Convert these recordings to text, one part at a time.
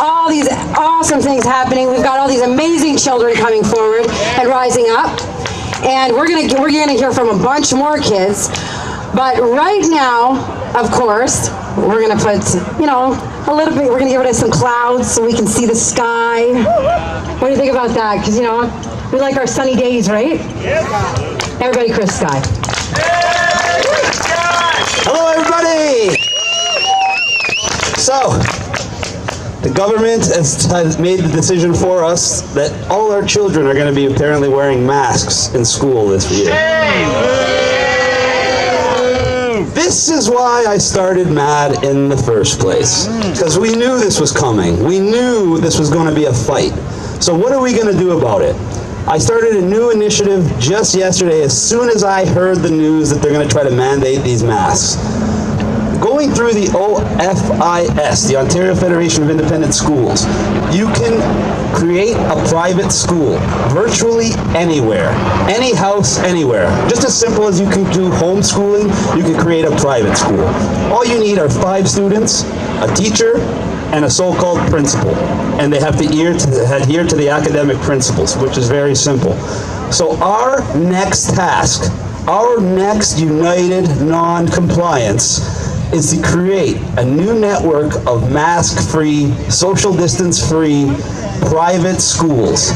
all these awesome things happening. We've got all these amazing children coming forward and rising up. And we're gonna hear from a bunch more kids. But right now, of course, we're gonna put, a little bit, we're gonna give it some clouds so we can see the sky. What do you think about that? Because, we like our sunny days, right? Yep. Everybody, Chris Sky. Hello, everybody! So, the government has made the decision for us that all our children are going to be apparently wearing masks in school this year. This is why I started MAD in the first place. Because we knew this was coming. We knew this was going to be a fight. So what are we going to do about it? I started a new initiative just yesterday as soon as I heard the news that they're going to try to mandate these masks. Going through the OFIS, the Ontario Federation of Independent Schools, you can create a private school virtually anywhere, any house, anywhere. Just as simple as you can do homeschooling, you can create a private school. All you need are 5 students, a teacher, and a so-called principal. And they have to adhere to the academic principles, which is very simple. So our next task, our next united non-compliance, is to create a new network of mask-free, social distance-free, private schools.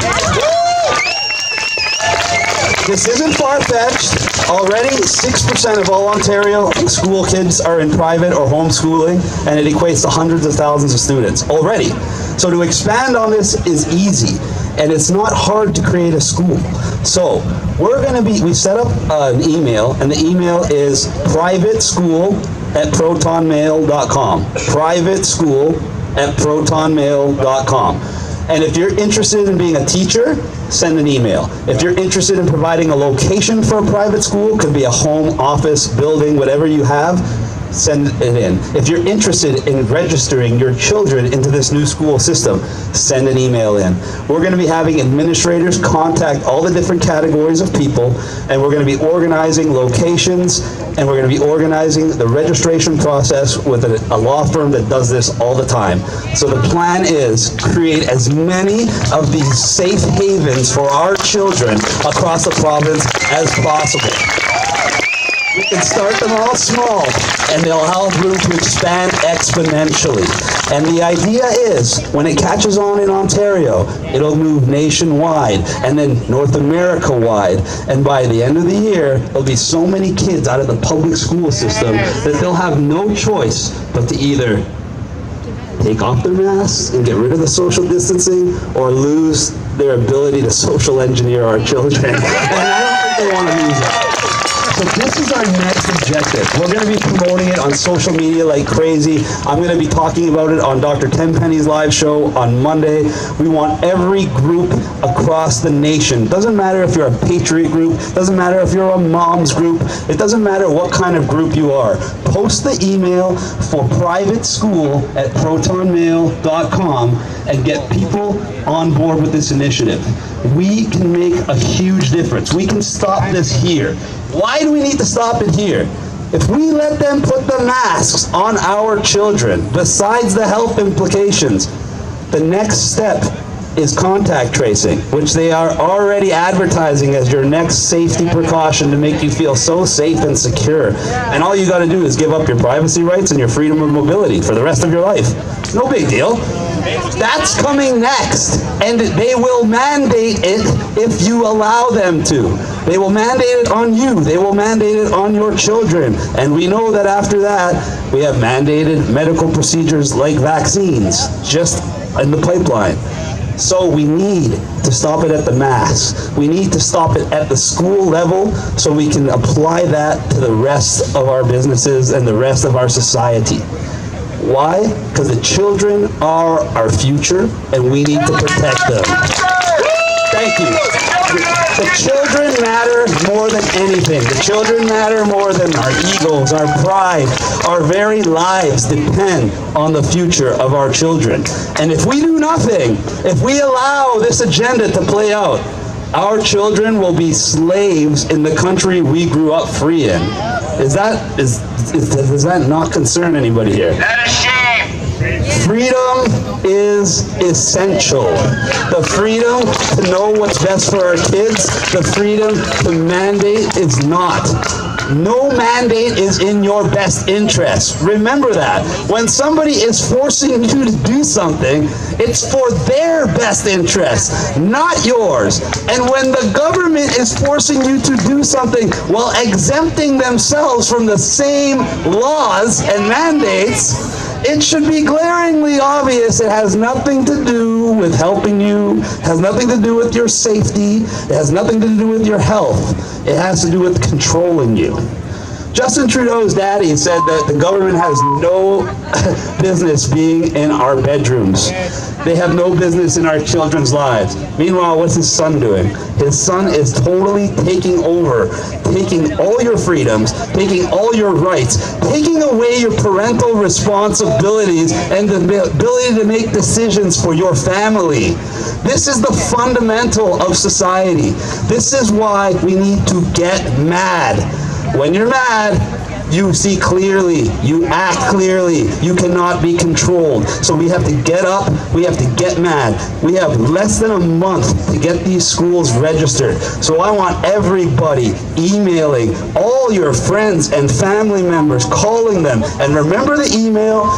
This isn't far-fetched. Already, 6% of all Ontario school kids are in private or homeschooling, and it equates to hundreds of thousands of students already. So to expand on this is easy, and it's not hard to create a school. So we set up an email, and the email is privateschool@protonmail.com. privateschool@protonmail.com. And if you're interested in being a teacher, send an email. If you're interested in providing a location for a private school, could be a home, office, building, whatever you have, send it in. If you're interested in registering your children into this new school system, send an email in. We're going to be having administrators contact all the different categories of people, and we're going to be organizing locations, and we're going to be organizing the registration process with a law firm that does this all the time. So the plan is create as many of these safe havens for our children across the province as possible. We can start them all small, and they'll have room to expand exponentially. And the idea is, when it catches on in Ontario, it'll move nationwide, and then North America-wide. And by the end of the year, there'll be so many kids out of the public school system that they'll have no choice but to either take off their masks and get rid of the social distancing, or lose their ability to social engineer our children. And I don't think they want to lose that. So this is our next objective. We're going to be promoting it on social media like crazy. I'm going to be talking about it on Dr. Tenpenny's live show on Monday. We want every group across the nation. Doesn't matter if you're a patriot group, doesn't matter if you're a mom's group, it doesn't matter what kind of group you are. Post the email for privateschool@protonmail.com and get people on board with this initiative. We can make a huge difference. We can stop this here. Why do we need to stop it here? If we let them put the masks on our children, besides the health implications, the next step is contact tracing, which they are already advertising as your next safety precaution to make you feel so safe and secure. And all you got to do is give up your privacy rights and your freedom of mobility for the rest of your life. No big deal. That's coming next, and they will mandate it if you allow them to. They will mandate it on you. They will mandate it on your children. And we know that after that, we have mandated medical procedures like vaccines just in the pipeline. So we need to stop it at the masks. We need to stop it at the school level so we can apply that to the rest of our businesses and the rest of our society. Why? Because the children are our future, and we need to protect them. Thank you. The children matter more than anything. The children matter more than our egos, our pride. Our very lives depend on the future of our children. And if we do nothing, if we allow this agenda to play out, our children will be slaves in the country we grew up free in. Does that not concern anybody here? That is shame. Freedom is essential. The freedom to know what's best for our kids, the freedom to mandate is not. No mandate is in your best interest. Remember that. When somebody is forcing you to do something, it's for their best interest, not yours. And when the government is forcing you to do something while exempting themselves from the same laws and mandates, it should be glaringly obvious it has nothing to do with helping you, has nothing to do with your safety, it has nothing to do with your health. It has to do with controlling you. Justin Trudeau's daddy said that the government has no business being in our bedrooms. They have no business in our children's lives. Meanwhile, what's his son doing? His son is totally taking over, taking all your freedoms, taking all your rights, taking away your parental responsibilities and the ability to make decisions for your family. This is the fundamental of society. This is why we need to get mad. When you're mad, you see clearly, you act clearly, you cannot be controlled. So we have to get up, we have to get mad. We have less than a month to get these schools registered. So I want everybody emailing all your friends and family members, calling them. And remember the email,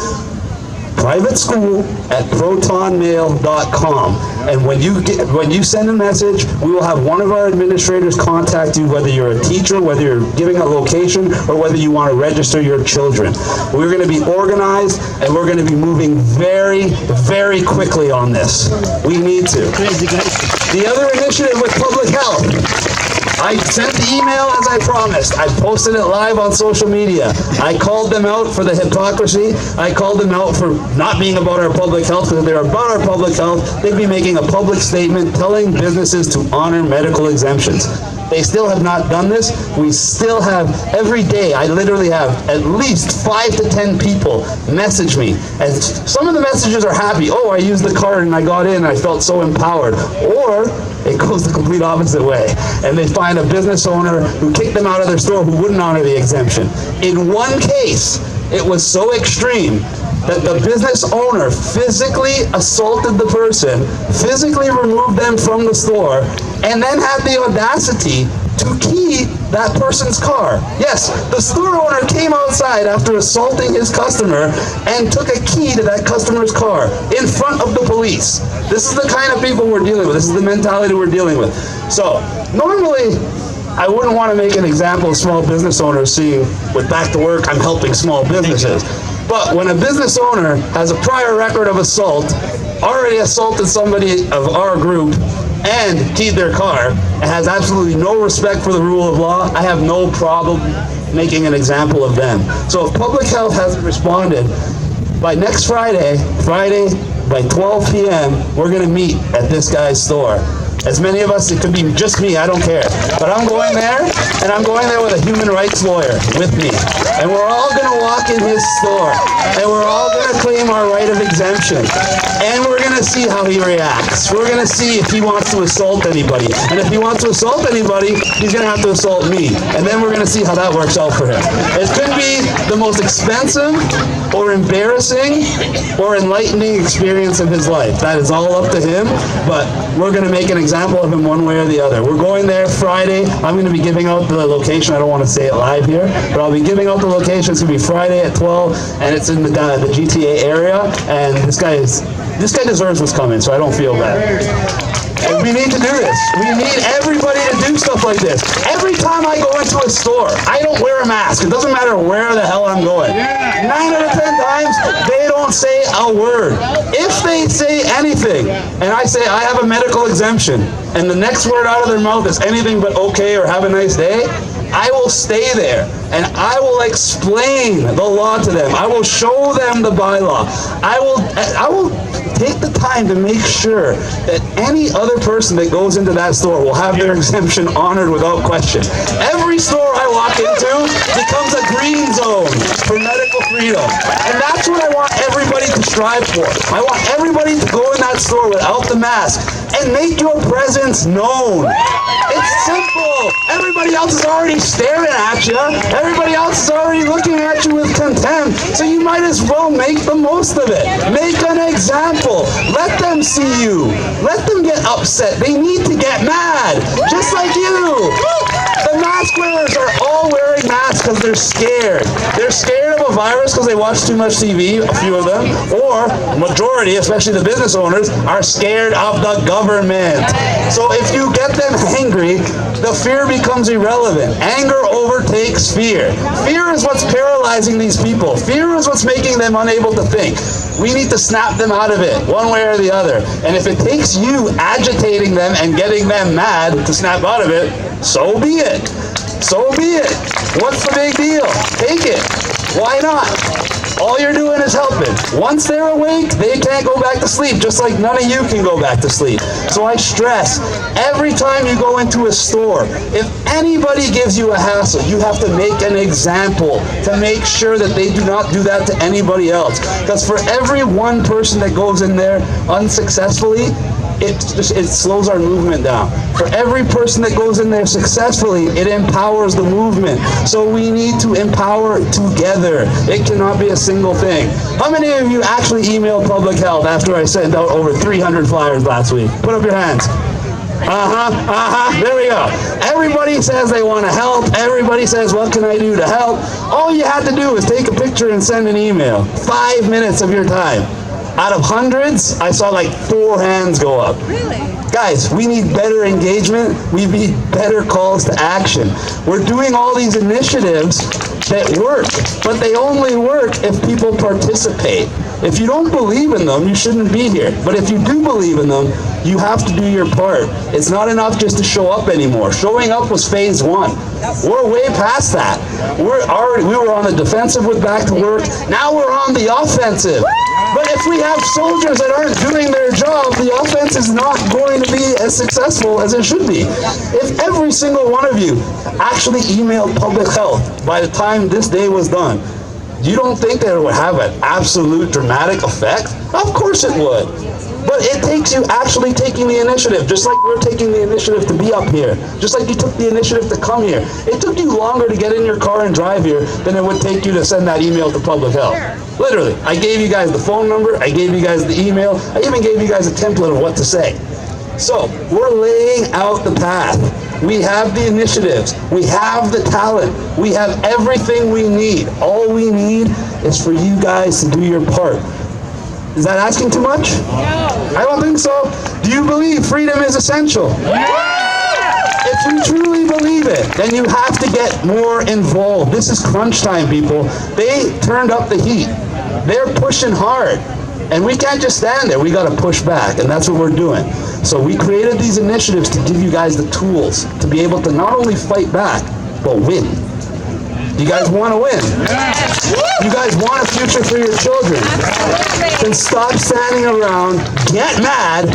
privateschool@protonmail.com. And when you send a message, we will have one of our administrators contact you, whether you're a teacher, whether you're giving a location, or whether you want to register your children. We're going to be organized, and we're going to be moving very, very quickly on this. We need to. The other initiative with public health, I sent the email as I promised. I posted it live on social media. I called them out for the hypocrisy. I called them out for not being about our public health, because if they were about our public health, they'd be making a public statement telling businesses to honor medical exemptions. They still have not done this. We still have, every day, I literally have at least 5 to 10 people message me. And some of the messages are happy. Oh, I used the card and I got in and I felt so empowered. Or it goes the complete opposite way. And they find a business owner who kicked them out of their store who wouldn't honor the exemption. In one case, it was so extreme that the business owner physically assaulted the person, physically removed them from the store, and then had the audacity to key that person's car. Yes, the store owner came outside after assaulting his customer and took a key to that customer's car in front of the police. This is the kind of people we're dealing with. This is the mentality we're dealing with. So, normally, I wouldn't want to make an example of small business owners seeing, with Back to Work, I'm helping small businesses. But when a business owner has a prior record of assault, already assaulted somebody of our group, and keyed their car, and has absolutely no respect for the rule of law, I have no problem making an example of them. So if public health hasn't responded, by next Friday by 12 p.m., we're going to meet at this guy's store. As many of us, it could be just me, I don't care. But I'm going there, and I'm going there with a human rights lawyer with me. And we're all going to walk in his store, and we're all going to claim our right of exemption. And we're going to see how he reacts. We're going to see if he wants to assault anybody. And if he wants to assault anybody, he's going to have to assault me. And then we're going to see how that works out for him. It could be the most expensive, or embarrassing, or enlightening experience of his life. That is all up to him, but we're going to make an example of him one way or the other. We're going there Friday. I'm going to be giving out the location. I don't want to say it live here, but I'll be giving out the location. It's going to be Friday at 12, and it's in the GTA area, and this guy deserves what's coming, so I don't feel bad. And we need to do this. We need everybody to do stuff like this. Every time I go into a store, I don't wear a mask. It doesn't matter where the hell I'm going. 9 out of 10 times, they don't say a word. If they say anything, and I say I have a medical exemption, and the next word out of their mouth is anything but okay or have a nice day, I will stay there, and I will explain the law to them. I will show them the bylaw. I will take the time to make sure that any other person that goes into that store will have their exemption honored without question. Every store I walk into becomes a green zone for medical freedom. And that's what I want everybody to strive for. I want everybody to go in that store without the mask and make your presence known. It's simple. Everybody else is already staring at you. Everybody else is already looking at you with contempt. So you might as well make the most of it. Make an example. Let them see you. Let them get upset. They need to get mad, just like you. The mask wearers are all wearing masks because they're scared. They're scared of a virus because they watch too much TV, a few of them, or majority, especially the business owners, are scared of the government. So if you get them angry, the fear becomes irrelevant. Anger overtakes fear. Fear is what's paralyzing these people. Fear is what's making them unable to think. We need to snap them out of it, one way or the other. And if it takes you agitating them and getting them mad to snap out of it, so be it. So be it. What's the big deal? Take it. Why not? All you're doing is helping. Once they're awake, they can't go back to sleep, just like none of you can go back to sleep. So I stress, every time you go into a store, if anybody gives you a hassle, you have to make an example to make sure that they do not do that to anybody else. Because for every one person that goes in there unsuccessfully, it slows our movement down. For every person that goes in there successfully, it empowers the movement. So we need to empower together. It cannot be a single thing. How many of you actually emailed public health after I sent out over 300 flyers last week? Put up your hands. There we go. Everybody says they want to help. Everybody says, what can I do to help? All you had to do is take a picture and send an email. 5 minutes of your time. Out of hundreds, I saw like 4 hands go up. Really? Guys, we need better engagement. We need better calls to action. We're doing all these initiatives that work, but they only work if people participate. If you don't believe in them, you shouldn't be here. But if you do believe in them, you have to do your part. It's not enough just to show up anymore. Showing up was phase 1. We're way past that. We were on the defensive with back to work. Now we're on the offensive. But if we have soldiers that aren't doing their job, the offense is not going to be as successful as it should be. If every single one of you actually emailed public health by the time this day was done, you don't think that it would have an absolute dramatic effect? Of course it would. But it takes you actually taking the initiative, just like we're taking the initiative to be up here, just like you took the initiative to come here. It took you longer to get in your car and drive here than it would take you to send that email to public health. Literally, I gave you guys the phone number, I gave you guys the email, I even gave you guys a template of what to say. So, we're laying out the path. We have the initiatives, we have the talent, we have everything we need. All we need is for you guys to do your part. Is that asking too much? No. I don't think so. Do you believe freedom is essential? Yeah. If you truly believe it, then you have to get more involved. This is crunch time, people. They turned up the heat. They're pushing hard. And we can't just stand there. We got to push back, and that's what we're doing. So we created these initiatives to give you guys the tools to be able to not only fight back, but win. You guys want to win? Yes. You guys want a future for your children? Then stop standing around, get mad,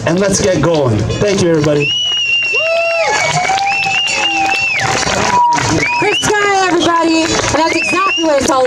and let's get going. Thank you, everybody. Chris Sky, everybody. And that's exactly what it's all about.